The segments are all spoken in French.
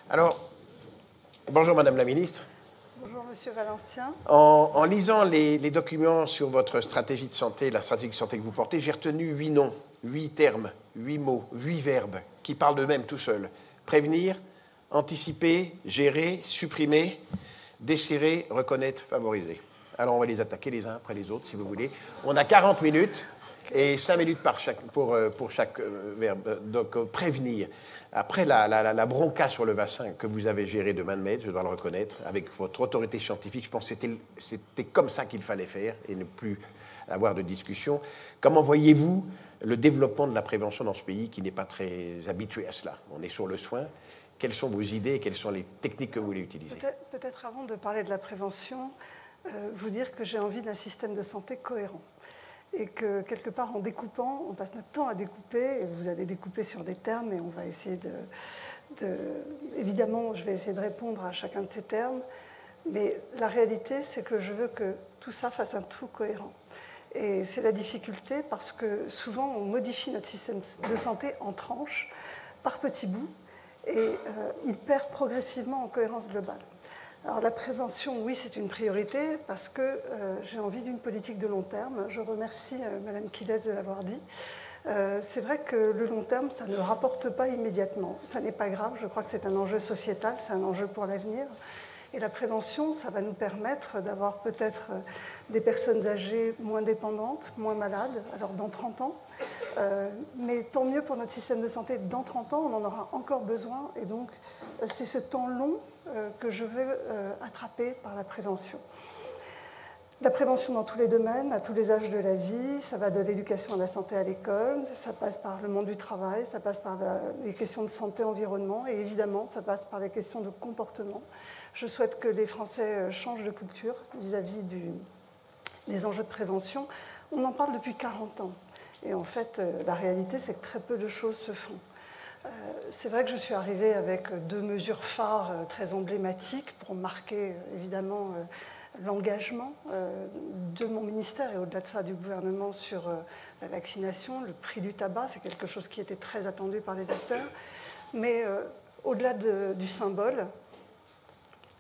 Alors, bonjour Madame la Ministre. Bonjour Monsieur Valencien. En lisant les documents sur votre stratégie de santé, la stratégie de santé que vous portez, j'ai retenu 8 noms, 8 termes, 8 mots, 8 verbes qui parlent d'eux-mêmes tout seuls. Prévenir, anticiper, gérer, supprimer, desserrer, reconnaître, favoriser. Alors on va les attaquer les uns après les autres si vous voulez. On a 40 minutes et 5 minutes pour chaque verbe. Donc prévenir. Après la bronca sur le vaccin que vous avez géré de main de maître, je dois le reconnaître, avec votre autorité scientifique, je pense que c'était comme ça qu'il fallait faire et ne plus avoir de discussion. Comment voyez-vous le développement de la prévention dans ce pays qui n'est pas très habitué à cela? On est sur le soin. Quelles sont vos idées et quelles sont les techniques que vous voulez utiliser? Peut-être avant de parler de la prévention, vous dire que j'ai envie d'un système de santé cohérent. Et que, quelque part, en découpant, on passe notre temps à découper, et vous allez découper sur des termes, et on va essayer évidemment, je vais essayer de répondre à chacun de ces termes, mais la réalité, c'est que je veux que tout ça fasse un tout cohérent. Et c'est la difficulté, parce que souvent, on modifie notre système de santé en tranches, par petits bouts, et il perd progressivement en cohérence globale. Alors la prévention, oui, c'est une priorité parce que j'ai envie d'une politique de long terme. Je remercie Madame Kiles de l'avoir dit. C'est vrai que le long terme, ça ne rapporte pas immédiatement. Ça n'est pas grave, je crois que c'est un enjeu sociétal, c'est un enjeu pour l'avenir. Et la prévention, ça va nous permettre d'avoir peut-être des personnes âgées moins dépendantes, moins malades, alors dans 30 ans. Mais tant mieux pour notre système de santé, dans 30 ans, on en aura encore besoin. Et donc, c'est ce temps long que je veux attraper par la prévention. La prévention dans tous les domaines, à tous les âges de la vie, ça va de l'éducation à la santé à l'école, ça passe par le monde du travail, ça passe par les questions de santé, environnement, et évidemment, ça passe par les questions de comportement. Je souhaite que les Français changent de culture vis-à-vis des enjeux de prévention. On en parle depuis 40 ans, et en fait, la réalité, c'est que très peu de choses se font. C'est vrai que je suis arrivée avec 2 mesures phares très emblématiques pour marquer évidemment l'engagement de mon ministère et au-delà de ça du gouvernement sur la vaccination. Le prix du tabac, c'est quelque chose qui était très attendu par les acteurs. Mais au-delà du symbole,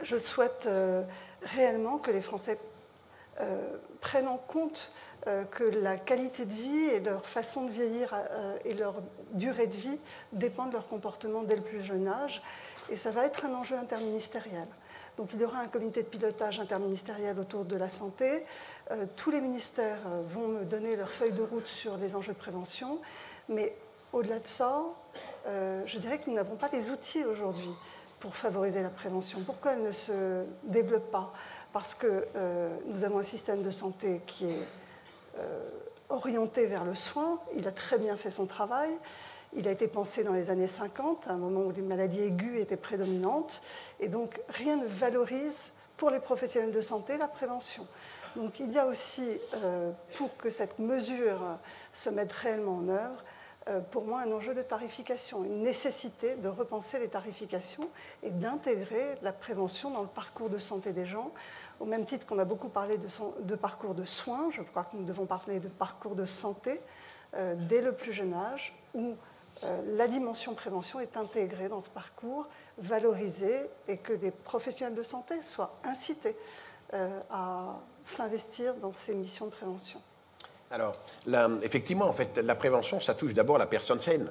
je souhaite réellement que les Français prennent en compte que la qualité de vie et leur façon de vieillir et leur durée de vie dépendent de leur comportement dès le plus jeune âge. Et ça va être un enjeu interministériel. Donc il y aura un comité de pilotage interministériel autour de la santé. Tous les ministères vont me donner leur feuille de route sur les enjeux de prévention. Mais au-delà de ça, je dirais que nous n'avons pas les outils aujourd'hui pour favoriser la prévention. Pourquoi elle ne se développe pas? Parce que nous avons un système de santé qui est orienté vers le soin. Il a très bien fait son travail. Il a été pensé dans les années 50, à un moment où les maladies aiguës étaient prédominantes. Et donc, rien ne valorise pour les professionnels de santé la prévention. Donc, il y a aussi, pour que cette mesure se mette réellement en œuvre, pour moi, un enjeu de tarification, une nécessité de repenser les tarifications et d'intégrer la prévention dans le parcours de santé des gens. Au même titre qu'on a beaucoup parlé de parcours de soins, je crois que nous devons parler de parcours de santé dès le plus jeune âge, où la dimension prévention est intégrée dans ce parcours, valorisée, et que les professionnels de santé soient incités à s'investir dans ces missions de prévention. Alors, effectivement, en fait, la prévention, ça touche d'abord la personne saine.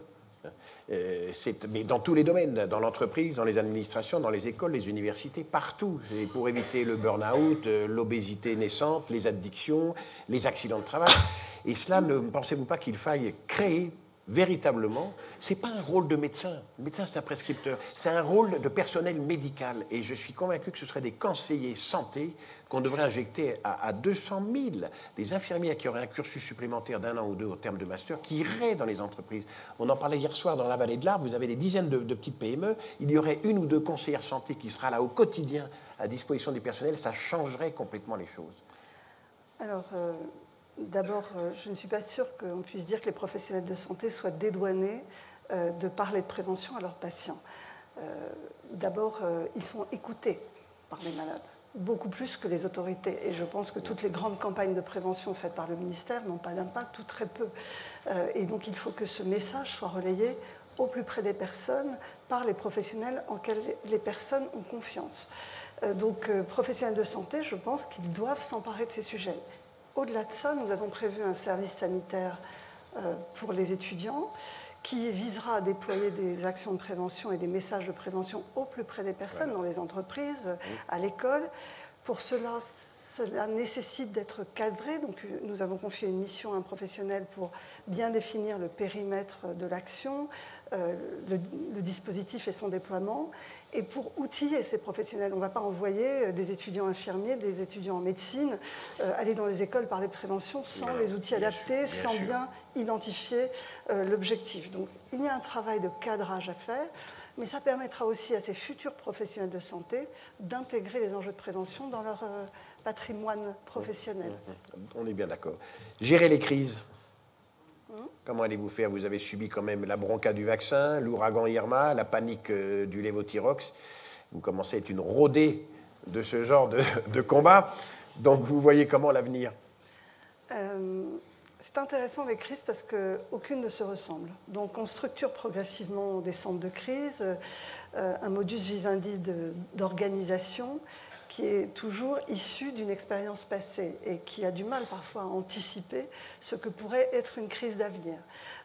Mais dans tous les domaines, dans l'entreprise, dans les administrations, dans les écoles, les universités, partout. C'est pour éviter le burn-out, l'obésité naissante, les addictions, les accidents de travail. Et cela, ne pensez-vous pas qu'il faille créer véritablement, ce n'est pas un rôle de médecin. Le médecin, c'est un prescripteur. C'est un rôle de personnel médical. Et je suis convaincu que ce seraient des conseillers santé qu'on devrait injecter à 200 000, des infirmières qui auraient un cursus supplémentaire d'1 an ou 2 au terme de master, qui iraient dans les entreprises. On en parlait hier soir dans la vallée de l'Arve, vous avez des dizaines de petites PME, il y aurait 1 ou 2 conseillères santé qui sera là au quotidien à disposition du personnel, ça changerait complètement les choses. Alors, d'abord, je ne suis pas sûre qu'on puisse dire que les professionnels de santé soient dédouanés de parler de prévention à leurs patients. D'abord, ils sont écoutés par les malades, beaucoup plus que les autorités. Et je pense que toutes les grandes campagnes de prévention faites par le ministère n'ont pas d'impact ou très peu. Et donc, il faut que ce message soit relayé au plus près des personnes par les professionnels en lesquels les personnes ont confiance. Donc, professionnels de santé, je pense qu'ils doivent s'emparer de ces sujets. Au-delà de ça, nous avons prévu un service sanitaire pour les étudiants qui visera à déployer des actions de prévention et des messages de prévention au plus près des personnes, dans les entreprises, à l'école. Pour cela nécessite d'être cadré. Donc, nous avons confié une mission à un professionnel pour bien définir le périmètre de l'action, le dispositif et son déploiement. Et pour outiller ces professionnels, on ne va pas envoyer des étudiants infirmiers, des étudiants en médecine, aller dans les écoles parler de prévention sans les outils adaptés, sans bien identifier l'objectif. Donc, il y a un travail de cadrage à faire. Mais ça permettra aussi à ces futurs professionnels de santé d'intégrer les enjeux de prévention dans leur patrimoine professionnel. On est bien d'accord. Gérer les crises. Comment allez-vous faire? Vous avez subi quand même la bronca du vaccin, l'ouragan Irma, la panique du lévothyrox. Vous commencez à être une rodée de ce genre de combat. Donc vous voyez comment l'avenir? C'est intéressant les crises parce qu'aucune ne se ressemble. Donc on structure progressivement des centres de crise, un modus vivendi d'organisation qui est toujours issu d'une expérience passée et qui a du mal parfois à anticiper ce que pourrait être une crise d'avenir.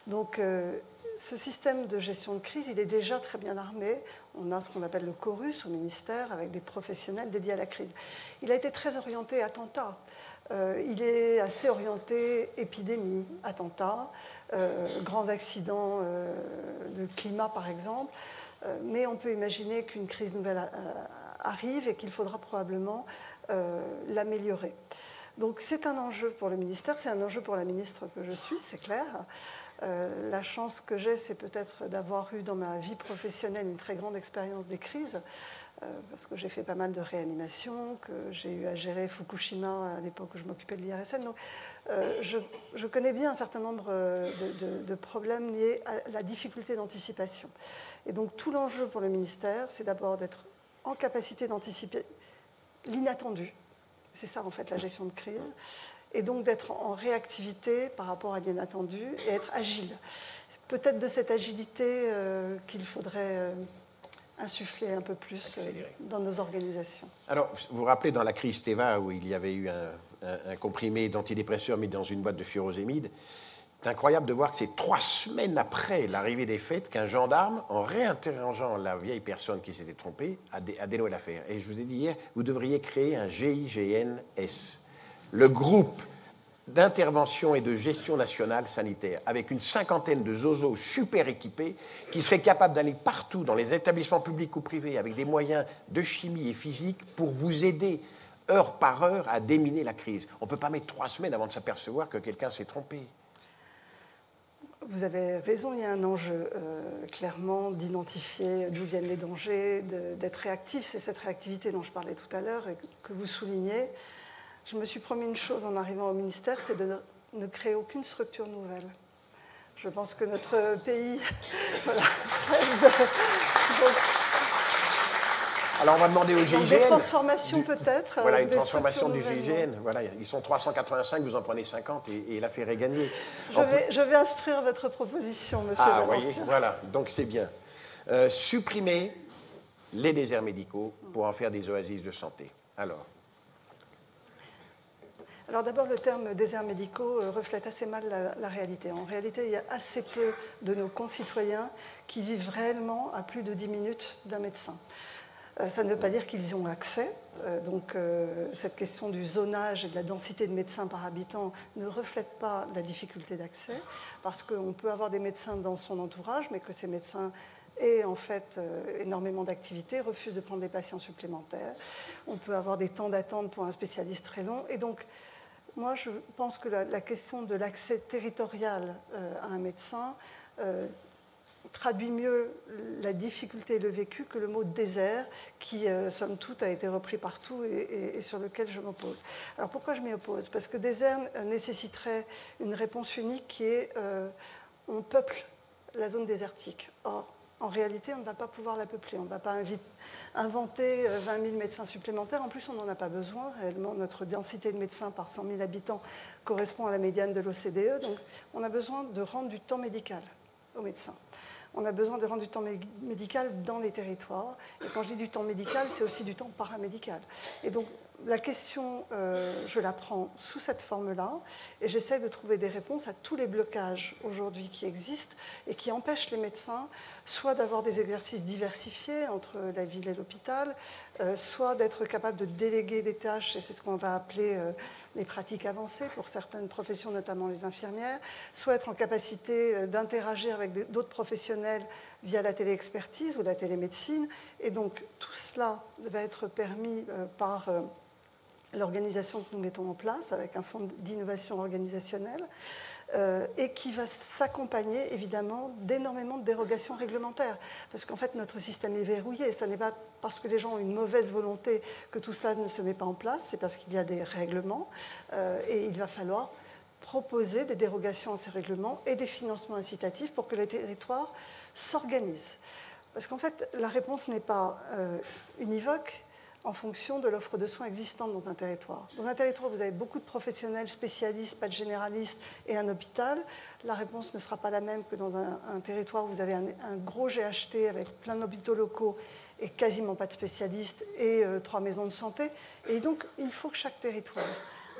Donc ce système de gestion de crise, il est déjà très bien armé. On a ce qu'on appelle le chorus au ministère avec des professionnels dédiés à la crise. Il a été très orienté attentat. Il est assez orienté épidémie, attentats, grands accidents de climat par exemple, mais on peut imaginer qu'une crise nouvelle arrive et qu'il faudra probablement l'améliorer. Donc c'est un enjeu pour le ministère, c'est un enjeu pour la ministre que je suis, c'est clair. La chance que j'ai, c'est peut-être d'avoir eu dans ma vie professionnelle une très grande expérience des crises, parce que j'ai fait pas mal de réanimation, que j'ai eu à gérer Fukushima à l'époque où je m'occupais de l'IRSN. Donc, je connais bien un certain nombre de problèmes liés à la difficulté d'anticipation. Et donc, tout l'enjeu pour le ministère, c'est d'abord d'être en capacité d'anticiper l'inattendu. C'est ça, en fait, la gestion de crise. Et donc, d'être en réactivité par rapport à l'inattendu et être agile. Peut-être de cette agilité qu'il faudrait insuffler un peu plus dans nos organisations. Alors, vous vous rappelez dans la crise Teva où il y avait eu un comprimé d'antidépresseur mis dans une boîte de furosémide, c'est incroyable de voir que c'est 3 semaines après l'arrivée des faits qu'un gendarme, en réinterrogeant la vieille personne qui s'était trompée, a dénoué l'affaire. Et je vous ai dit hier, vous devriez créer un GIGNS, le groupe d'intervention et de gestion nationale sanitaire, avec une 50aine de zozos super équipés qui seraient capables d'aller partout dans les établissements publics ou privés avec des moyens de chimie et physique pour vous aider heure par heure à déminer la crise. On ne peut pas mettre 3 semaines avant de s'apercevoir que quelqu'un s'est trompé. Vous avez raison, il y a un enjeu clairement d'identifier d'où viennent les dangers, d'être réactif. C'est cette réactivité dont je parlais tout à l'heure et que vous soulignez. Je me suis promis une chose en arrivant au ministère, c'est de ne créer aucune structure nouvelle. Je pense que notre pays... voilà. Alors on va demander au GIGN... Des transformations peut-être. Voilà, une transformation du GIGN. Voilà, ils sont 385, vous en prenez 50 et l'affaire est gagnée. Je vais instruire votre proposition, monsieur Valencia. Voyez, voilà, donc c'est bien. Supprimer les déserts médicaux pour en faire des oasis de santé. Alors d'abord, le terme déserts médicaux reflète assez mal la réalité. En réalité, il y a assez peu de nos concitoyens qui vivent réellement à plus de 10 minutes d'un médecin. Ça ne veut pas dire qu'ils y ont accès. Donc cette question du zonage et de la densité de médecins par habitant ne reflète pas la difficulté d'accès, parce qu'on peut avoir des médecins dans son entourage, mais que ces médecins aient en fait énormément d'activités, refusent de prendre des patients supplémentaires. On peut avoir des temps d'attente pour un spécialiste très long. Et donc, moi, je pense que la question de l'accès territorial à un médecin traduit mieux la difficulté et le vécu que le mot désert, qui, somme toute, a été repris partout et sur lequel je m'oppose. Alors pourquoi je m'y oppose? Parce que désert nécessiterait une réponse unique qui est on peuple la zone désertique. Or, en réalité, on ne va pas pouvoir la peupler. On ne va pas inventer 20 000 médecins supplémentaires. En plus, on n'en a pas besoin. Réellement, notre densité de médecins par 100 000 habitants correspond à la médiane de l'OCDE. Donc, on a besoin de rendre du temps médical aux médecins. on a besoin de rendre du temps médical dans les territoires. Et quand je dis du temps médical, c'est aussi du temps paramédical. Et donc, la question, je la prends sous cette forme-là et j'essaie de trouver des réponses à tous les blocages aujourd'hui qui existent et qui empêchent les médecins soit d'avoir des exercices diversifiés entre la ville et l'hôpital, soit d'être capable de déléguer des tâches, et c'est ce qu'on va appeler les pratiques avancées pour certaines professions, notamment les infirmières, soit être en capacité d'interagir avec d'autres professionnels via la téléexpertise ou la télémédecine. Et donc tout cela va être permis par l'organisation que nous mettons en place avec un fonds d'innovation organisationnelle et qui va s'accompagner évidemment d'énormément de dérogations réglementaires. Parce qu'en fait, notre système est verrouillé. Ce n'est pas parce que les gens ont une mauvaise volonté que tout cela ne se met pas en place, c'est parce qu'il y a des règlements et il va falloir proposer des dérogations à ces règlements et des financements incitatifs pour que les territoires s'organisent. Parce qu'en fait, la réponse n'est pas univoque en fonction de l'offre de soins existante dans un territoire. Dans un territoire où vous avez beaucoup de professionnels spécialistes, pas de généralistes, et un hôpital, la réponse ne sera pas la même que dans un territoire où vous avez un gros GHT avec plein d'hôpitaux locaux et quasiment pas de spécialistes et 3 maisons de santé. Et donc, il faut que chaque territoire,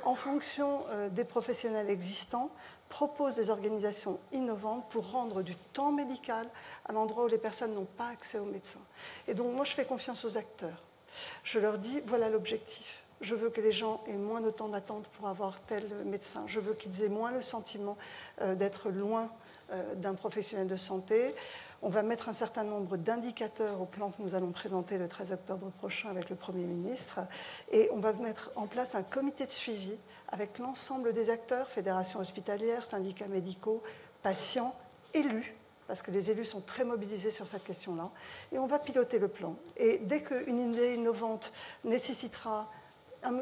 en fonction des professionnels existants, propose des organisations innovantes pour rendre du temps médical à l'endroit où les personnes n'ont pas accès aux médecins. Et donc, moi, je fais confiance aux acteurs. Je leur dis, voilà l'objectif. Je veux que les gens aient moins de temps d'attente pour avoir tel médecin. Je veux qu'ils aient moins le sentiment d'être loin d'un professionnel de santé. On va mettre un certain nombre d'indicateurs au plan que nous allons présenter le 13 octobre prochain avec le Premier ministre. Et on va mettre en place un comité de suivi avec l'ensemble des acteurs, fédérations hospitalières, syndicats médicaux, patients, élus, parce que les élus sont très mobilisés sur cette question-là, et on va piloter le plan. Et dès qu'une idée innovante nécessitera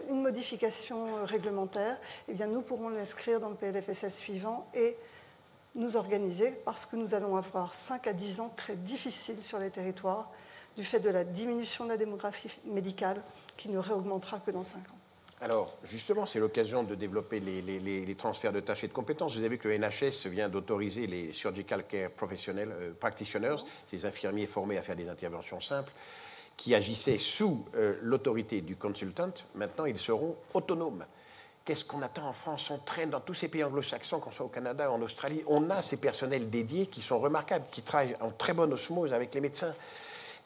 une modification réglementaire, eh bien nous pourrons l'inscrire dans le PLFSS suivant et nous organiser, parce que nous allons avoir 5 à 10 ans très difficiles sur les territoires, du fait de la diminution de la démographie médicale, qui ne réaugmentera que dans 5 ans. Alors, justement, c'est l'occasion de développer les transferts de tâches et de compétences. Vous avez vu que le NHS vient d'autoriser les Surgical Care Practitioners, ces infirmiers formés à faire des interventions simples, qui agissaient sous l'autorité du consultant. Maintenant, ils seront autonomes. Qu'est-ce qu'on attend en France? On traîne dans tous ces pays anglo-saxons, qu'on soit au Canada, en Australie. On a ces personnels dédiés qui sont remarquables, qui travaillent en très bonne osmose avec les médecins.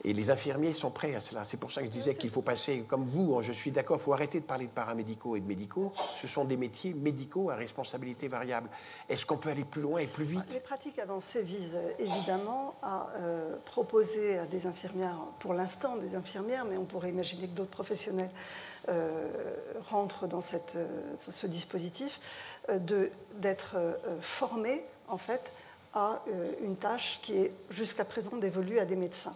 Et les infirmiers sont prêts à cela. C'est pour ça que je disais qu'il faut passer, comme vous, je suis d'accord, il faut arrêter de parler de paramédicaux et de médicaux. Ce sont des métiers médicaux à responsabilité variable. Est-ce qu'on peut aller plus loin et plus vite? Les pratiques avancées visent évidemment à proposer à des infirmières, pour l'instant des infirmières, mais on pourrait imaginer que d'autres professionnels rentrent dans ce dispositif, d'être formés en fait à une tâche qui est jusqu'à présent dévolue à des médecins.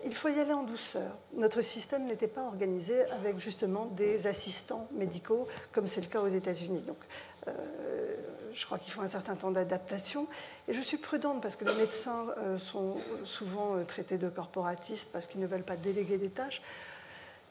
Il faut y aller en douceur. Notre système n'était pas organisé avec justement des assistants médicaux, comme c'est le cas aux États-Unis. Donc, je crois qu'il faut un certain temps d'adaptation. Et je suis prudente parce que les médecins sont souvent traités de corporatistes parce qu'ils ne veulent pas déléguer des tâches.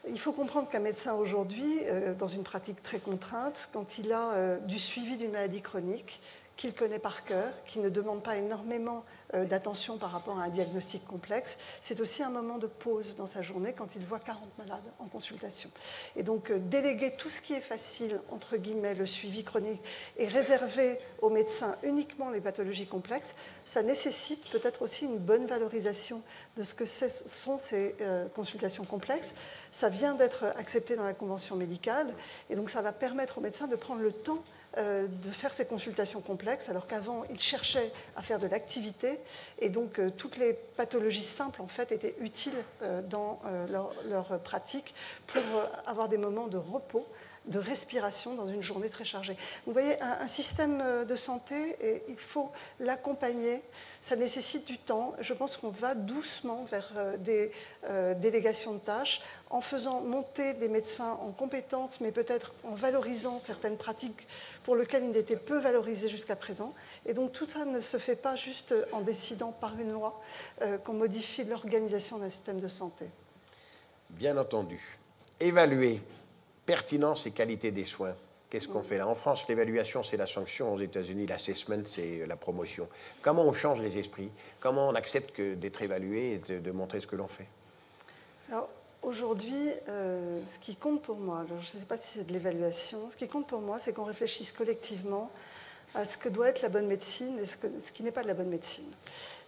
Il faut comprendre qu'un médecin aujourd'hui, dans une pratique très contrainte, quand il a du suivi d'une maladie chronique, qu'il connaît par cœur, qui ne demande pas énormément d'attention par rapport à un diagnostic complexe, c'est aussi un moment de pause dans sa journée quand il voit 40 malades en consultation. Et donc, déléguer tout ce qui est facile, entre guillemets, le suivi chronique, et réserver aux médecins uniquement les pathologies complexes, ça nécessite peut-être aussi une bonne valorisation de ce que sont ces consultations complexes. Ça vient d'être accepté dans la convention médicale, et donc ça va permettre aux médecins de prendre le temps de faire ces consultations complexes, alors qu'avant, ils cherchaient à faire de l'activité, et donc toutes les pathologies simples, en fait, étaient utiles dans leur pratique pour avoir des moments de repos, de respiration dans une journée très chargée. Vous voyez, un système de santé, et il faut l'accompagner, ça nécessite du temps. Je pense qu'on va doucement vers des délégations de tâches, en faisant monter les médecins en compétences, mais peut-être en valorisant certaines pratiques pour lesquelles ils étaient peu valorisés jusqu'à présent. Et donc tout ça ne se fait pas juste en décidant par une loi qu'on modifie l'organisation d'un système de santé. Bien entendu. Évaluer pertinence et qualité des soins. Qu'est-ce qu'on fait là? En France, l'évaluation, c'est la sanction. Aux États-Unis, l'assessment, c'est la promotion. Comment on change les esprits? Comment on accepte d'être évalué et de montrer ce que l'on fait? Alors, aujourd'hui, ce qui compte pour moi, alors je ne sais pas si c'est de l'évaluation, ce qui compte pour moi, c'est qu'on réfléchisse collectivement à ce que doit être la bonne médecine et ce qui n'est pas de la bonne médecine.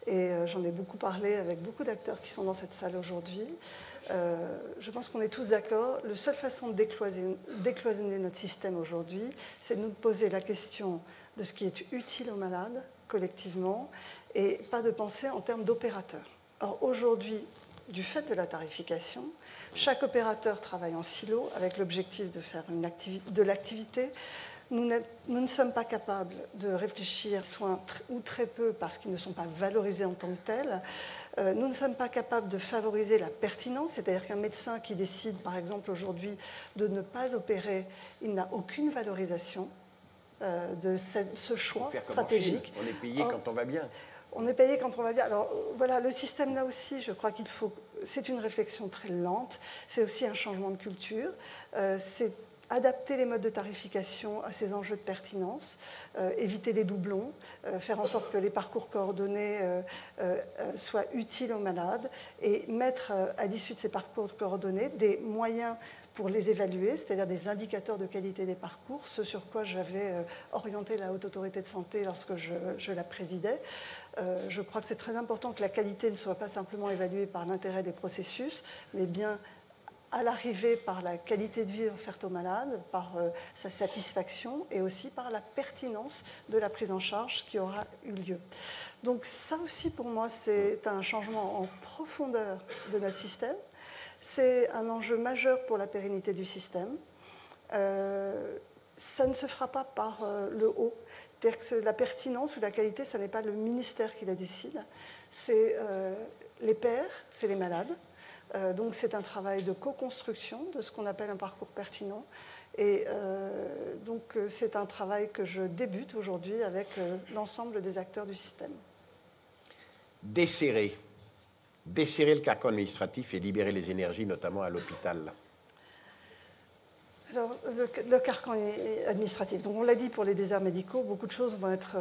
Et j'en ai beaucoup parlé avec beaucoup d'acteurs qui sont dans cette salle aujourd'hui. Je pense qu'on est tous d'accord. La seule façon de décloisonner notre système aujourd'hui, c'est de nous poser la question de ce qui est utile aux malades, collectivement, et pas de penser en termes d'opérateurs. Or, aujourd'hui, du fait de la tarification, chaque opérateur travaille en silo avec l'objectif de faire de l'activité. Nous ne sommes pas capables de réfléchir soins ou très peu parce qu'ils ne sont pas valorisés en tant que tels. Nous ne sommes pas capables de favoriser la pertinence, c'est-à-dire qu'un médecin qui décide, par exemple, aujourd'hui, de ne pas opérer, il n'a aucune valorisation de ce choix stratégique. On est payé quand on va bien. On est payé quand on va bien. Alors voilà, le système là aussi, je crois qu'il faut. C'est une réflexion très lente. C'est aussi un changement de culture. C'est adapter les modes de tarification à ces enjeux de pertinence, éviter les doublons, faire en sorte que les parcours coordonnés soient utiles aux malades et mettre à l'issue de ces parcours coordonnés des moyens pour les évaluer, c'est-à-dire des indicateurs de qualité des parcours, ce sur quoi j'avais orienté la Haute Autorité de Santé lorsque je la présidais. Je crois que c'est très important que la qualité ne soit pas simplement évaluée par l'intérêt des processus, mais bien à l'arrivée par la qualité de vie offerte aux malades, par sa satisfaction et aussi par la pertinence de la prise en charge qui aura eu lieu. Donc ça aussi pour moi c'est un changement en profondeur de notre système. C'est un enjeu majeur pour la pérennité du système. Ça ne se fera pas par le haut. C'est-à-dire que la pertinence ou la qualité, ce n'est pas le ministère qui la décide. C'est les pairs, c'est les malades. Donc c'est un travail de co-construction de ce qu'on appelle un parcours pertinent. Et donc c'est un travail que je débute aujourd'hui avec l'ensemble des acteurs du système. Desserrer le carcan administratif et libérer les énergies, notamment à l'hôpital. Alors, le carcan administratif. Donc, on l'a dit pour les déserts médicaux, beaucoup de choses vont être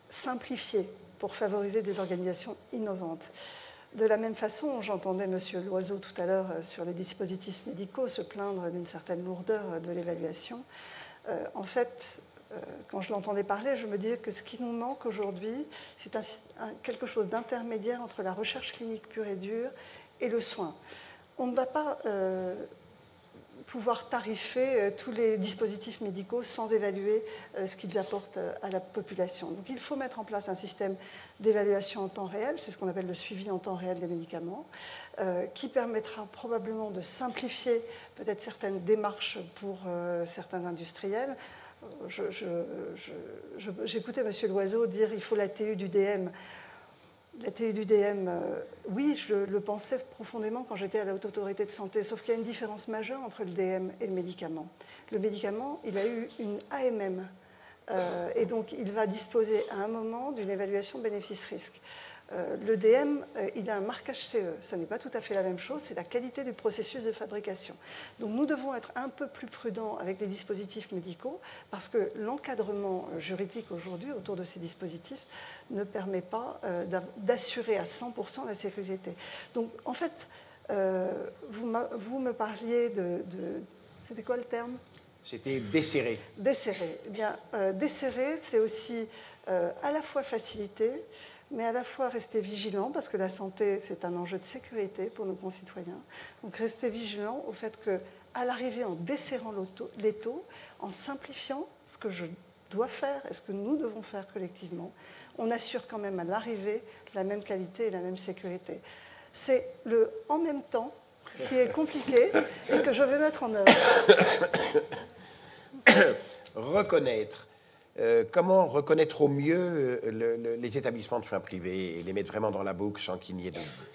simplifiées pour favoriser des organisations innovantes. De la même façon, j'entendais M. Loiseau tout à l'heure sur les dispositifs médicaux se plaindre d'une certaine lourdeur de l'évaluation. En fait, quand je l'entendais parler, je me disais que ce qui nous manque aujourd'hui, c'est quelque chose d'intermédiaire entre la recherche clinique pure et dure et le soin. On ne va pas pouvoir tarifer tous les dispositifs médicaux sans évaluer ce qu'ils apportent à la population. Donc il faut mettre en place un système d'évaluation en temps réel, c'est ce qu'on appelle le suivi en temps réel des médicaments, qui permettra probablement de simplifier peut-être certaines démarches pour certains industriels. J'écoutais M. Loiseau dire qu'il faut la TU du DM. La TU du DM, oui, je le pensais profondément quand j'étais à la Haute Autorité de Santé, sauf qu'il y a une différence majeure entre le DM et le médicament. Le médicament, il a eu une AMM, et donc il va disposer à un moment d'une évaluation bénéfice-risque. Le DM, il a un marquage CE. Ça n'est pas tout à fait la même chose, c'est la qualité du processus de fabrication. Donc nous devons être un peu plus prudents avec les dispositifs médicaux parce que l'encadrement juridique aujourd'hui autour de ces dispositifs ne permet pas d'assurer à 100% la sécurité. Donc en fait, vous me parliez de c'était quoi le terme ? C'était desserrer. Desserrer. Eh bien, desserrer, c'est aussi à la fois faciliter, mais à la fois rester vigilant, parce que la santé, c'est un enjeu de sécurité pour nos concitoyens. Donc rester vigilant au fait qu'à l'arrivée, en desserrant les taux, en simplifiant ce que je dois faire et ce que nous devons faire collectivement, on assure quand même à l'arrivée la même qualité et la même sécurité. C'est le « en même temps » qui est compliqué et que je vais mettre en œuvre. Reconnaître. Comment reconnaître au mieux les établissements de soins privés et les mettre vraiment dans la boucle sans qu'il n'y ait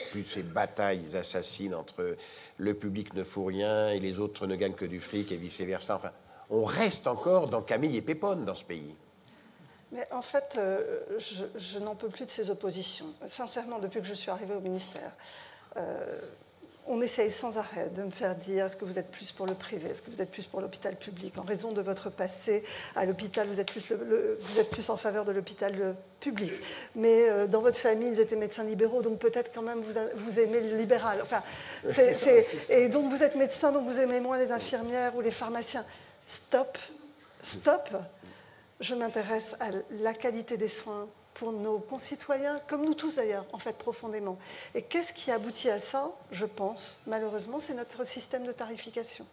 plus ces batailles assassines entre le public ne fout rien et les autres ne gagnent que du fric et vice-versa. Enfin, on reste encore dans Camille et Pépone dans ce pays. Mais en fait, je n'en peux plus de ces oppositions. Sincèrement, depuis que je suis arrivée au ministère, on essaye sans arrêt de me faire dire est-ce que vous êtes plus pour le privé, est-ce que vous êtes plus pour l'hôpital public. En raison de votre passé à l'hôpital, vous êtes plus en faveur de l'hôpital public. Mais dans votre famille, vous étiez médecins libéraux, donc peut-être quand même vous aimez le libéral. Enfin, et donc vous êtes médecin, donc vous aimez moins les infirmières ou les pharmaciens. Stop, stop. Je m'intéresse à la qualité des soins pour nos concitoyens, comme nous tous d'ailleurs, en fait, profondément. Et qu'est-ce qui aboutit à ça, je pense, malheureusement, c'est notre système de tarification.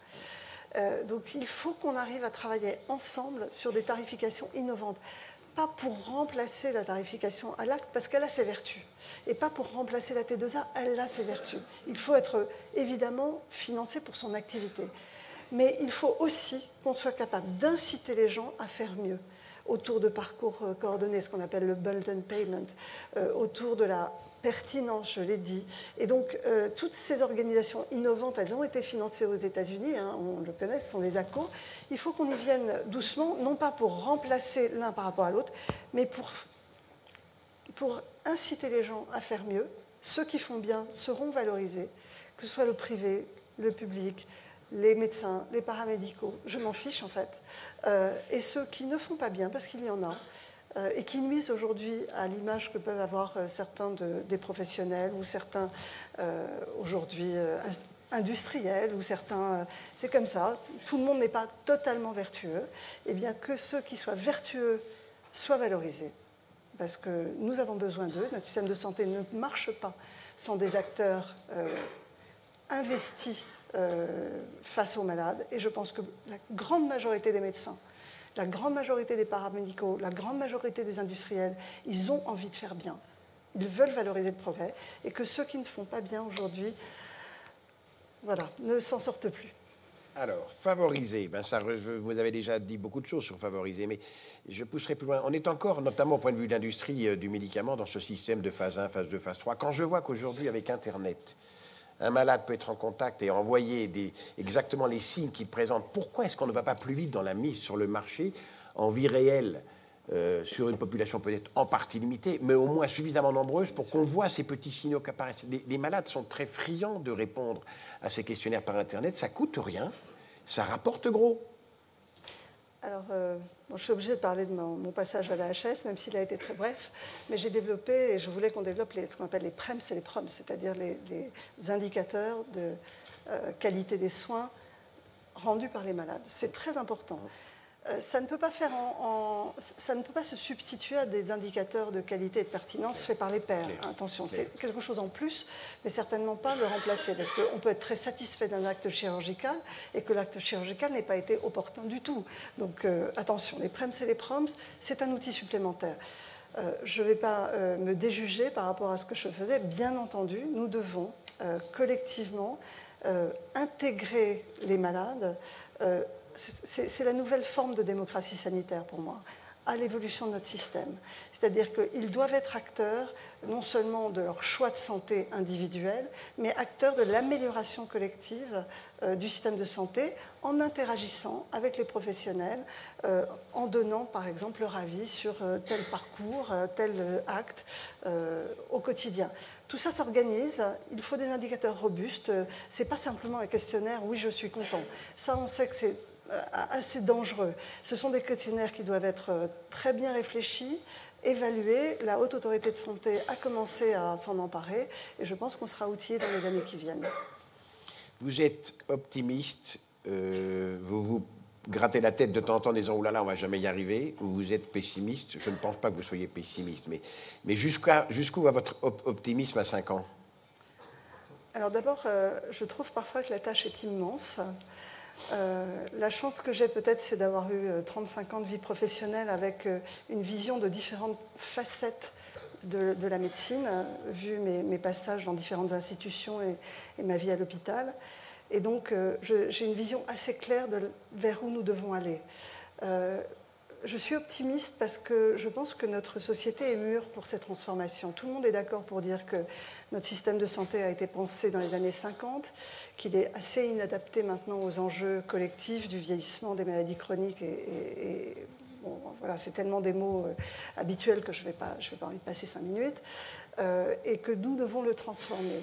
Donc il faut qu'on arrive à travailler ensemble sur des tarifications innovantes. Pas pour remplacer la tarification à l'acte, parce qu'elle a ses vertus. Et pas pour remplacer la T2A, elle a ses vertus. Il faut être évidemment financé pour son activité. Mais il faut aussi qu'on soit capable d'inciter les gens à faire mieux autour de parcours coordonnés, ce qu'on appelle le bundle payment, autour de la pertinence, je l'ai dit. Et donc, toutes ces organisations innovantes, elles ont été financées aux États-Unis, hein, on le connaît, ce sont les ACO. Il faut qu'on y vienne doucement, non pas pour remplacer l'un par rapport à l'autre, mais pour inciter les gens à faire mieux. Ceux qui font bien seront valorisés, que ce soit le privé, le public, les médecins, les paramédicaux, je m'en fiche en fait, et ceux qui ne font pas bien, parce qu'il y en a, et qui nuisent aujourd'hui à l'image que peuvent avoir certains des professionnels ou certains aujourd'hui industriels ou certains, c'est comme ça, tout le monde n'est pas totalement vertueux, et bien que ceux qui soient vertueux soient valorisés, parce que nous avons besoin d'eux, notre système de santé ne marche pas sans des acteurs investis face aux malades, et je pense que la grande majorité des médecins, la grande majorité des paramédicaux, la grande majorité des industriels, ils ont envie de faire bien, ils veulent valoriser le progrès, et que ceux qui ne font pas bien aujourd'hui, voilà, ne s'en sortent plus. Alors, favoriser, ben ça, vous avez déjà dit beaucoup de choses sur favoriser, mais je pousserai plus loin. On est encore, notamment au point de vue de l'industrie du médicament, dans ce système de phase 1, phase 2, phase 3. Quand je vois qu'aujourd'hui, avec Internet, un malade peut être en contact et envoyer exactement les signes qu'il présente. Pourquoi est-ce qu'on ne va pas plus vite dans la mise sur le marché en vie réelle sur une population peut-être en partie limitée, mais au moins suffisamment nombreuse pour qu'on voit ces petits signaux qui apparaissent. Les malades sont très friands de répondre à ces questionnaires par Internet. Ça ne coûte rien, ça rapporte gros. Alors, je suis obligée de parler de mon passage à la HS, même s'il a été très bref, mais j'ai développé, et je voulais qu'on développe ce qu'on appelle les PREMS et les PROMS, c'est-à-dire les indicateurs de qualité des soins rendus par les malades. C'est très important. Ça ne peut pas se substituer à des indicateurs de qualité et de pertinence faits par les pairs. Attention, c'est quelque chose en plus, mais certainement pas le remplacer, parce qu'on peut être très satisfait d'un acte chirurgical et que l'acte chirurgical n'ait pas été opportun du tout. Donc attention, les PREMS et les PROMS, c'est un outil supplémentaire. Je ne vais pas me déjuger par rapport à ce que je faisais. Bien entendu, nous devons collectivement intégrer les malades. C'est la nouvelle forme de démocratie sanitaire pour moi, à l'évolution de notre système. C'est-à-dire qu'ils doivent être acteurs non seulement de leur choix de santé individuel, mais acteurs de l'amélioration collective du système de santé en interagissant avec les professionnels, en donnant par exemple leur avis sur tel parcours, tel acte au quotidien. Tout ça s'organise, il faut des indicateurs robustes, ce n'est pas simplement un questionnaire « oui, je suis content ». Ça, on sait que c'est assez dangereux. Ce sont des questionnaires qui doivent être très bien réfléchis, évalués. La Haute Autorité de Santé a commencé à s'en emparer et je pense qu'on sera outillé dans les années qui viennent. Vous êtes optimiste, vous vous grattez la tête de temps en temps en disant « oulala, on ne va jamais y arriver », ou vous êtes pessimiste. Je ne pense pas que vous soyez pessimiste, mais jusqu'où va votre optimisme à 5 ans? Alors d'abord, je trouve parfois que la tâche est immense. La chance que j'ai peut-être, c'est d'avoir eu 35 ans de vie professionnelle avec une vision de différentes facettes de la médecine, vu mes passages dans différentes institutions et ma vie à l'hôpital. Et donc, j'ai une vision assez claire vers où nous devons aller. Je suis optimiste parce que je pense que notre société est mûre pour cette transformation. Tout le monde est d'accord pour dire que notre système de santé a été pensé dans les années 50, qu'il est assez inadapté maintenant aux enjeux collectifs du vieillissement, des maladies chroniques bon, voilà, c'est tellement des mots habituels que je vais pas envie de passer 5 minutes, et que nous devons le transformer.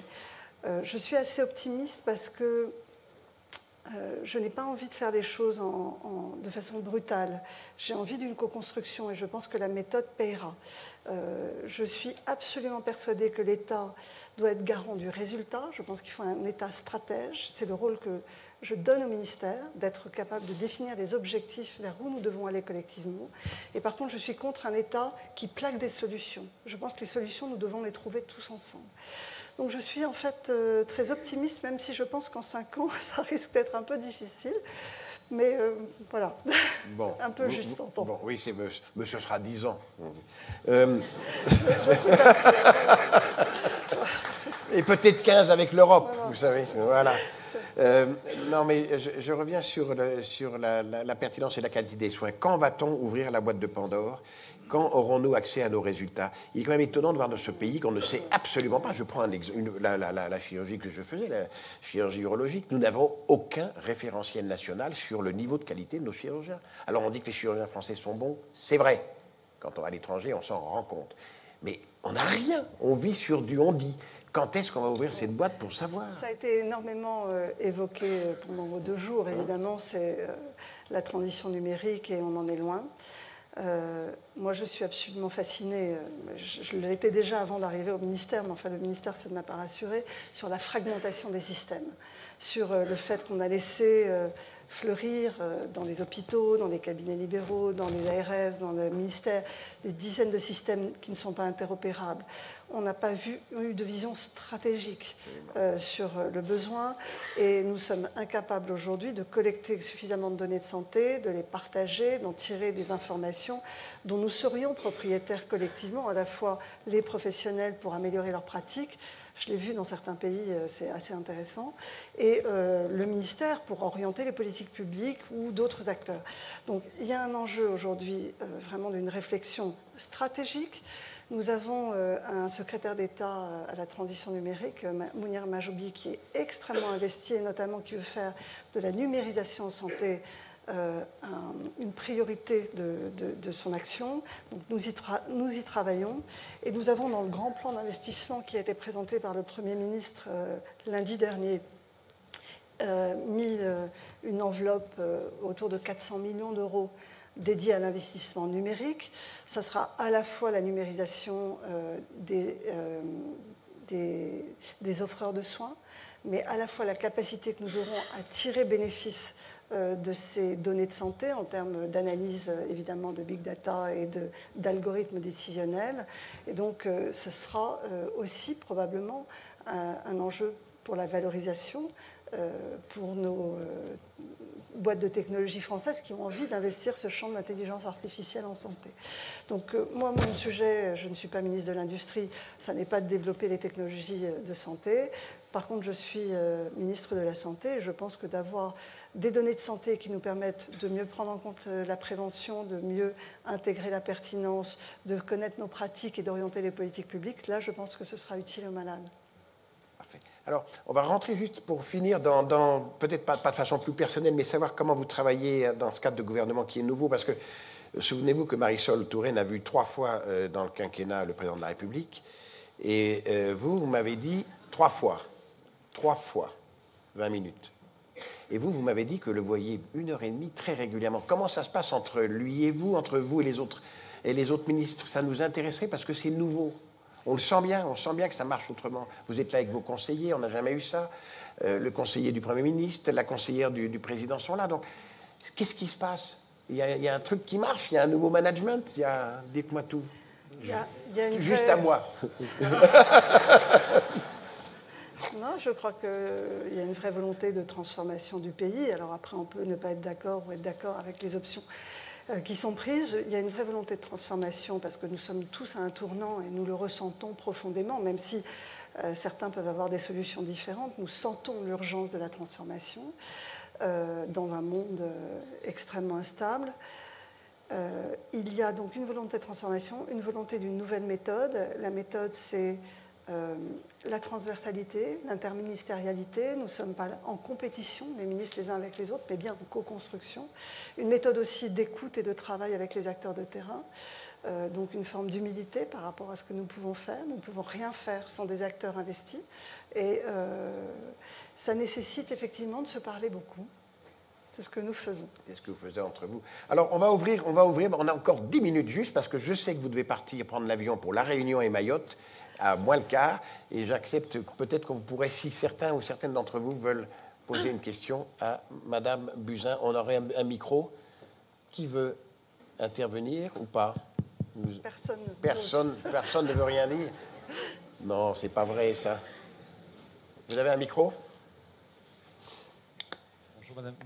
Je suis assez optimiste parce que je n'ai pas envie de faire les choses de façon brutale. J'ai envie d'une co-construction et je pense que la méthode payera. Je suis absolument persuadée que l'État doit être garant du résultat. Je pense qu'il faut un État stratège. C'est le rôle que je donne au ministère, d'être capable de définir des objectifs vers où nous devons aller collectivement. Et par contre, je suis contre un État qui plaque des solutions. Je pense que les solutions, nous devons les trouver tous ensemble. Donc je suis en fait très optimiste, même si je pense qu'en 5 ans, ça risque d'être un peu difficile. Mais voilà, bon, un peu juste en temps. Bon, oui, monsieur sera 10 ans. Je suis pas sûre. Et peut-être 15 avec l'Europe, voilà. Vous savez. Voilà. Non, mais je reviens sur la pertinence et la qualité des soins. Quand va-t-on ouvrir la boîte de Pandore ? Quand aurons-nous accès à nos résultats? Il est quand même étonnant de voir dans ce pays qu'on ne sait absolument pas. Je prends la chirurgie que je faisais, la chirurgie urologique. Nous n'avons aucun référentiel national sur le niveau de qualité de nos chirurgiens. Alors on dit que les chirurgiens français sont bons, c'est vrai. Quand on va à l'étranger, on s'en rend compte. Mais on n'a rien. On vit sur du on-dit. Quand est-ce qu'on va ouvrir cette boîte pour savoir? Ça a été énormément évoqué pendant vos 2 jours. Évidemment, c'est la transition numérique et on en est loin. Moi, je suis absolument fascinée, je l'étais déjà avant d'arriver au ministère, mais enfin le ministère, ça ne m'a pas rassurée, sur la fragmentation des systèmes, sur le fait qu'on a laissé fleurir dans les hôpitaux, dans les cabinets libéraux, dans les ARS, dans le ministère, des dizaines de systèmes qui ne sont pas interopérables. On n'a pas eu de vision stratégique sur le besoin et nous sommes incapables aujourd'hui de collecter suffisamment de données de santé, de les partager, d'en tirer des informations dont nous serions propriétaires collectivement, à la fois les professionnels pour améliorer leurs pratiques, je l'ai vu dans certains pays, c'est assez intéressant, et le ministère pour orienter les politiques publiques ou d'autres acteurs. Donc il y a un enjeu aujourd'hui vraiment d'une réflexion stratégique. Nous avons un secrétaire d'État à la transition numérique, Mounir Mahjoubi, qui est extrêmement investi et notamment qui veut faire de la numérisation en santé une priorité de son action. Donc nous y travaillons et nous avons dans le grand plan d'investissement qui a été présenté par le Premier ministre lundi dernier mis une enveloppe autour de 400 millions d'euros dédiée à l'investissement numérique. Ça sera à la fois la numérisation des offreurs de soins, mais à la fois la capacité que nous aurons à tirer bénéfice de ces données de santé en termes d'analyse évidemment de big data et d'algorithmes décisionnels. Et donc ce sera aussi probablement un enjeu pour la valorisation pour nos boîtes de technologie françaises qui ont envie d'investir ce champ de l'intelligence artificielle en santé. Donc moi, mon sujet, je ne suis pas ministre de l'Industrie, ça n'est pas de développer les technologies de santé. Par contre, je suis ministre de la Santé et je pense que d'avoir des données de santé qui nous permettent de mieux prendre en compte la prévention, de mieux intégrer la pertinence, de connaître nos pratiques et d'orienter les politiques publiques, là, je pense que ce sera utile aux malades. Parfait. Alors, on va rentrer juste pour finir dans peut-être pas de façon plus personnelle, mais savoir comment vous travaillez dans ce cadre de gouvernement qui est nouveau, parce que souvenez-vous que Marisol Touraine a vu 3 fois dans le quinquennat le président de la République, et vous m'avez dit 3 fois, 20 minutes. Et vous m'avez dit que le voyez 1h30 très régulièrement. Comment ça se passe entre lui et vous, entre vous et les autres ministres? Ça nous intéresserait parce que c'est nouveau. On le sent bien que ça marche autrement. Vous êtes là avec vos conseillers, on n'a jamais eu ça. Le conseiller du Premier ministre, la conseillère du président sont là. Donc, qu'est-ce qui se passe? Il y a un truc qui marche, il y a un nouveau management. Dites-moi tout. Il y a Juste à moi. Non, je crois qu'il y a une vraie volonté de transformation du pays. Alors après, on peut ne pas être d'accord ou être d'accord avec les options qui sont prises. Il y a une vraie volonté de transformation parce que nous sommes tous à un tournant et nous le ressentons profondément, même si certains peuvent avoir des solutions différentes. Nous sentons l'urgence de la transformation dans un monde extrêmement instable. Il y a donc une volonté de transformation, une volonté d'une nouvelle méthode. La méthode, c'est la transversalité, l'interministérialité. Nous ne sommes pas en compétition, les ministres les uns avec les autres, mais bien en co-construction. Une méthode aussi d'écoute et de travail avec les acteurs de terrain. donc une forme d'humilité par rapport à ce que nous pouvons faire. Nous ne pouvons rien faire sans des acteurs investis. Et ça nécessite effectivement de se parler beaucoup. C'est ce que nous faisons. C'est ce que vous faites entre vous. Alors, on va ouvrir, on a encore 10 minutes juste, parce que je sais que vous devez partir prendre l'avion pour La Réunion et Mayotte, à moins le quart, et j'accepte peut-être que vous pourrez, si certains ou certaines d'entre vous veulent poser une question à Madame Buzyn. On aurait un micro. Qui veut intervenir ou pas? Personne ne veut rien dire. Non, c'est pas vrai, ça. Vous avez un micro?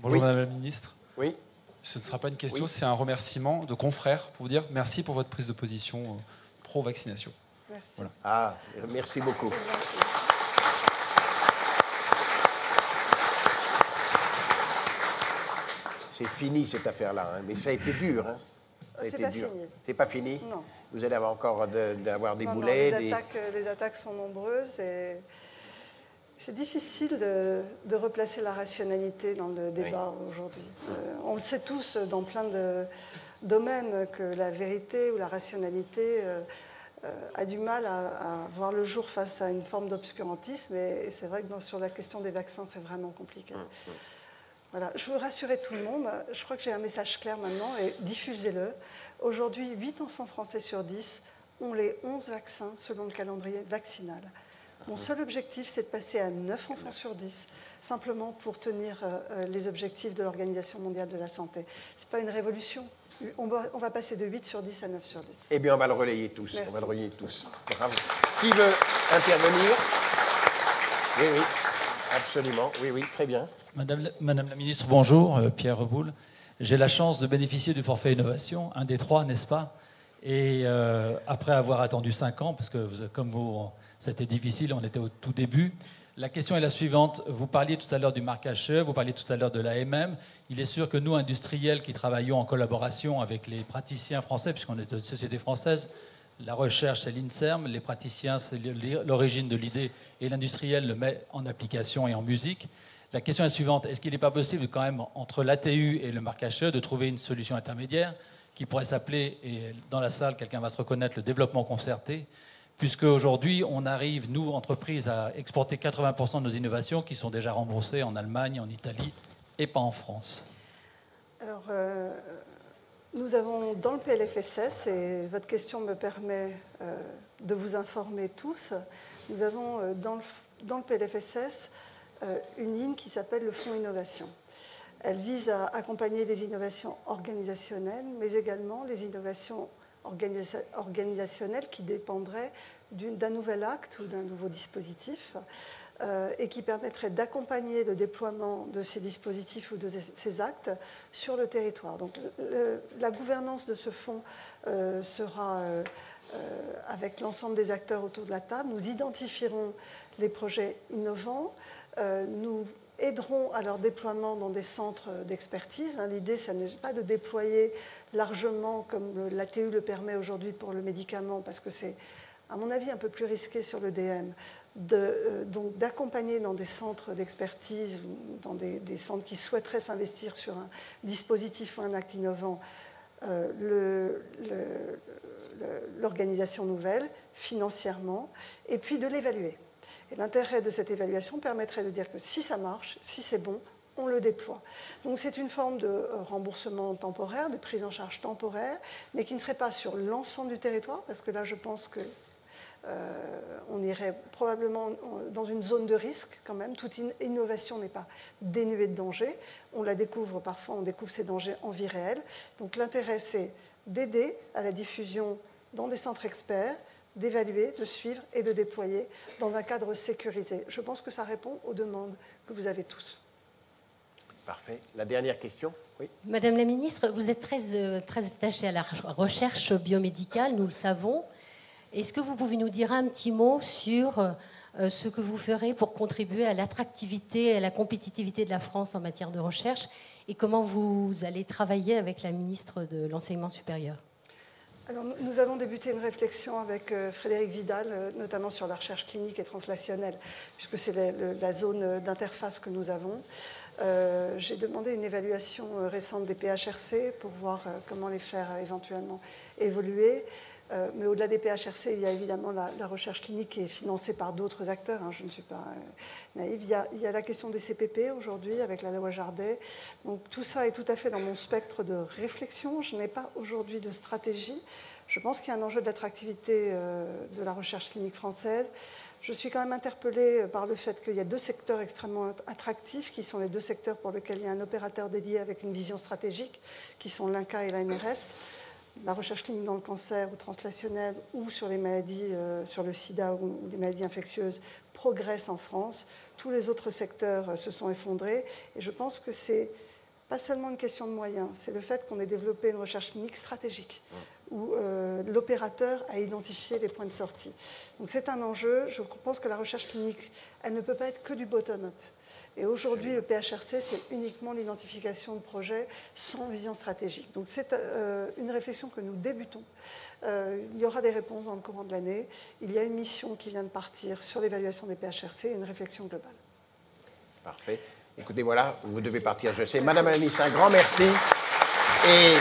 Bonjour Madame la Ministre. Oui. Ce ne sera pas une question, c'est un remerciement de confrères pour vous dire merci pour votre prise de position pro-vaccination. Merci. Voilà. Ah, merci beaucoup. C'est fini cette affaire-là, hein. Mais ça a été dur. Hein. C'est pas fini. C'est pas fini? Non. Vous allez avoir encore d'avoir des boulets? Les attaques sont nombreuses et c'est difficile de replacer la rationalité dans le débat aujourd'hui. On le sait tous dans plein de domaines que la vérité ou la rationalité a du mal à voir le jour face à une forme d'obscurantisme et c'est vrai que sur la question des vaccins, c'est vraiment compliqué. Voilà. Je veux rassurer tout le monde. Je crois que j'ai un message clair maintenant et diffusez-le. Aujourd'hui, 8 enfants français sur 10 ont les 11 vaccins selon le calendrier vaccinal. Mon seul objectif, c'est de passer à 9 enfants sur 10, simplement pour tenir les objectifs de l'Organisation mondiale de la santé. Ce n'est pas une révolution. On va passer de 8 sur 10 à 9 sur 10. Eh bien, on va le relayer tous. Merci. On va le relayer tous. Bravo. Qui veut intervenir? Oui, oui. Absolument. Oui, oui. Très bien. Madame la Ministre, bonjour. Pierre Reboul. J'ai la chance de bénéficier du forfait innovation, un des 3, n'est-ce pas? Et après avoir attendu 5 ans, parce que comme vous, c'était difficile, on était au tout début. La question est la suivante. Vous parliez tout à l'heure du marquage CE, vous parliez tout à l'heure de l'AMM. Il est sûr que nous, industriels qui travaillons en collaboration avec les praticiens français, puisqu'on est une société française, la recherche, c'est l'INSERM, les praticiens, c'est l'origine de l'idée, et l'industriel le met en application et en musique. La question est suivante. Est-ce qu'il n'est pas possible quand même, entre l'ATU et le marquage CE, de trouver une solution intermédiaire qui pourrait s'appeler, et dans la salle, quelqu'un va se reconnaître, le développement concerté, puisque aujourd'hui, on arrive, nous, entreprises, à exporter 80% de nos innovations qui sont déjà remboursées en Allemagne, en Italie, et pas en France. Alors, nous avons dans le PLFSS, et votre question me permet de vous informer tous, nous avons dans le PLFSS une ligne qui s'appelle le Fonds Innovation. Elle vise à accompagner des innovations organisationnelles, mais également les innovations organisationnelles qui dépendraient d'un nouvel acte ou d'un nouveau dispositif et qui permettrait d'accompagner le déploiement de ces dispositifs ou de ces actes sur le territoire. Donc la gouvernance de ce fonds sera avec l'ensemble des acteurs autour de la table. Nous identifierons les projets innovants, nous aideront à leur déploiement dans des centres d'expertise. L'idée, ce n'est pas de déployer largement comme l'ATU le permet aujourd'hui pour le médicament, parce que c'est, à mon avis, un peu plus risqué sur le DM, donc d'accompagner dans des centres d'expertise, dans des centres qui souhaiteraient s'investir sur un dispositif ou un acte innovant, l'organisation nouvelle, financièrement, et puis de l'évaluer. Et l'intérêt de cette évaluation permettrait de dire que si ça marche, si c'est bon, on le déploie. Donc c'est une forme de remboursement temporaire, de prise en charge temporaire, mais qui ne serait pas sur l'ensemble du territoire, parce que là je pense que on irait probablement dans une zone de risque quand même. Toute innovation n'est pas dénuée de danger. On la découvre parfois, on découvre ces dangers en vie réelle. Donc l'intérêt, c'est d'aider à la diffusion dans des centres experts, d'évaluer, de suivre et de déployer dans un cadre sécurisé. Je pense que ça répond aux demandes que vous avez tous. Parfait. La dernière question, oui. Madame la Ministre, vous êtes très attachée à la recherche biomédicale, nous le savons. Est-ce que vous pouvez nous dire un petit mot sur ce que vous ferez pour contribuer à l'attractivité et à la compétitivité de la France en matière de recherche et comment vous allez travailler avec la ministre de l'Enseignement supérieur? Alors, nous avons débuté une réflexion avec Frédéric Vidal, notamment sur la recherche clinique et translationnelle, puisque c'est la zone d'interface que nous avons. J'ai demandé une évaluation récente des PHRC pour voir comment les faire éventuellement évoluer. Mais au-delà des PHRC, il y a évidemment la recherche clinique qui est financée par d'autres acteurs. Je ne suis pas naïve. Il y a la question des CPP aujourd'hui avec la loi Jardet. Donc tout ça est tout à fait dans mon spectre de réflexion. Je n'ai pas aujourd'hui de stratégie. Je pense qu'il y a un enjeu d'attractivité de la recherche clinique française. Je suis quand même interpellée par le fait qu'il y a 2 secteurs extrêmement attractifs, qui sont les 2 secteurs pour lesquels il y a un opérateur dédié avec une vision stratégique, qui sont l'INCa et l'ANRS. La recherche clinique dans le cancer ou translationnel ou sur les maladies, sur le sida ou les maladies infectieuses progresse en France. Tous les autres secteurs se sont effondrés. Et je pense que c'est pas seulement une question de moyens, c'est le fait qu'on ait développé une recherche clinique stratégique où l'opérateur a identifié les points de sortie. Donc c'est un enjeu. Je pense que la recherche clinique, elle ne peut pas être que du bottom-up. Et aujourd'hui, le PHRC, c'est uniquement l'identification de projets sans vision stratégique. Donc c'est une réflexion que nous débutons. Il y aura des réponses dans le courant de l'année. Il y a une mission qui vient de partir sur l'évaluation des PHRC et une réflexion globale. Parfait. Écoutez, voilà, vous devez partir, je sais. Madame la ministre, un grand merci. Et